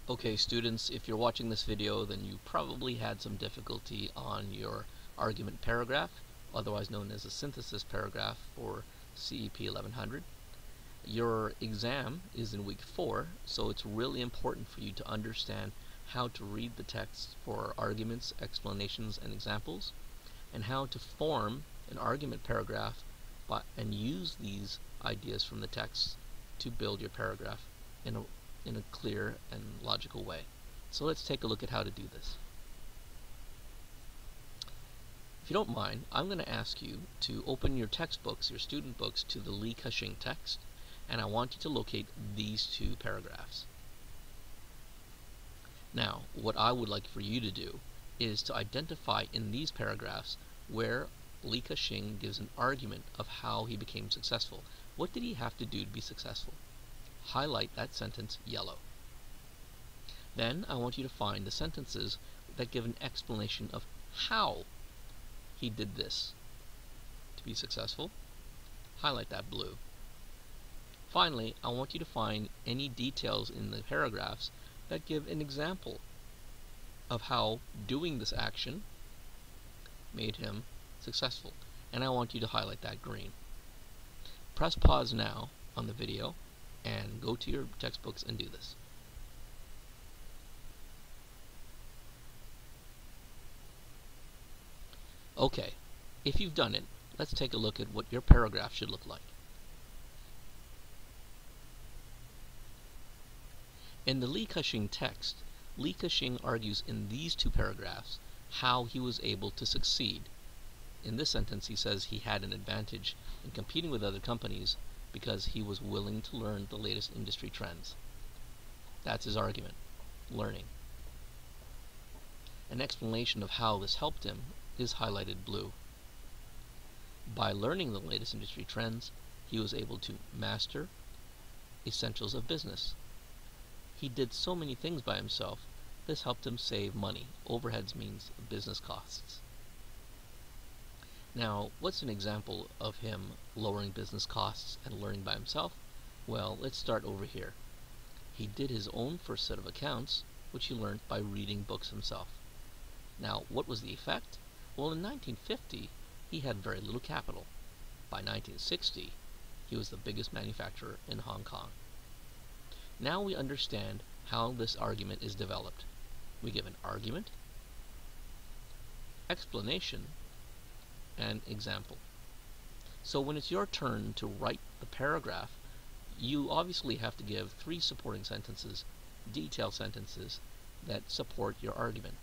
Okay, students, if you're watching this video, then you probably had some difficulty on your argument paragraph, otherwise known as a synthesis paragraph for CEP 1100. Your exam is in week 4, so it's really important for you to understand how to read the text for arguments, explanations, and examples, and how to form an argument paragraph and use these ideas from the text to build your paragraph in a clear and logical way. So let's take a look at how to do this. If you don't mind, I'm going to ask you to open your textbooks, your student books, to the Li Ka-shing text, and I want you to locate these two paragraphs. Now, what I would like for you to do is to identify in these paragraphs where Li Ka-shing gives an argument of how he became successful. What did he have to do to be successful? Highlight that sentence yellow. Then I want you to find the sentences that give an explanation of how he did this to be successful. Highlight that blue. Finally, I want you to find any details in the paragraphs that give an example of how doing this action made him successful, and I want you to highlight that green. Press pause now on the video and go to your textbooks and do this. Okay, if you've done it, let's take a look at what your paragraph should look like. In the Li Ka-shing text, Li Ka-shing argues in these two paragraphs how he was able to succeed. In this sentence, he says he had an advantage in competing with other companies because he was willing to learn the latest industry trends. That's his argument, learning. An explanation of how this helped him is highlighted blue. By learning the latest industry trends, he was able to master essentials of business. He did so many things by himself, this helped him save money. Overheads means business costs. Now, what's an example of him lowering business costs and learning by himself? Well, let's start over here. He did his own first set of accounts, which he learned by reading books himself. Now, what was the effect? Well, in 1950, he had very little capital. By 1960, he was the biggest manufacturer in Hong Kong. Now we understand how this argument is developed. We give an argument, explanation, and example. So when it's your turn to write the paragraph, you obviously have to give 3 supporting sentences, detailed sentences, that support your argument.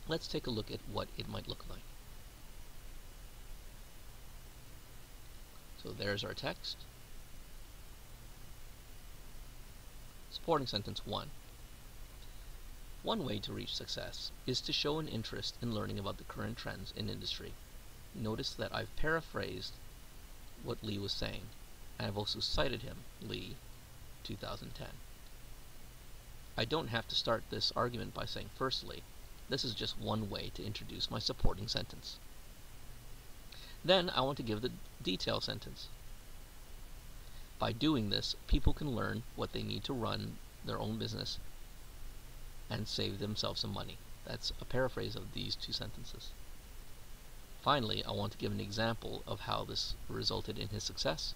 Let's take a look at what it might look like. So there's our text. Supporting sentence 1. One way to reach success is to show an interest in learning about the current trends in industry. Notice that I've paraphrased what Li was saying. I've also cited him, Li, 2010. I don't have to start this argument by saying firstly. This is just one way to introduce my supporting sentence. Then I want to give the detail sentence. By doing this, people can learn what they need to run their own business and save themselves some money. That's a paraphrase of these 2 sentences. Finally, I want to give an example of how this resulted in his success.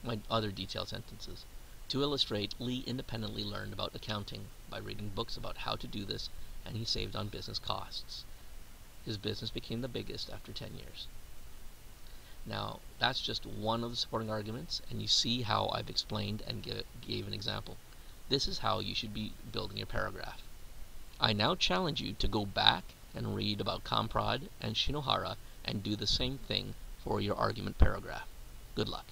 My other detailed sentences. To illustrate, Li independently learned about accounting by reading books about how to do this, and he saved on business costs. His business became the biggest after 10 years. Now, that's just one of the supporting arguments, and you see how I've explained and gave an example. This is how you should be building your paragraph. I now challenge you to go back and read about Kamprad and Shinohara and do the same thing for your argument paragraph. Good luck.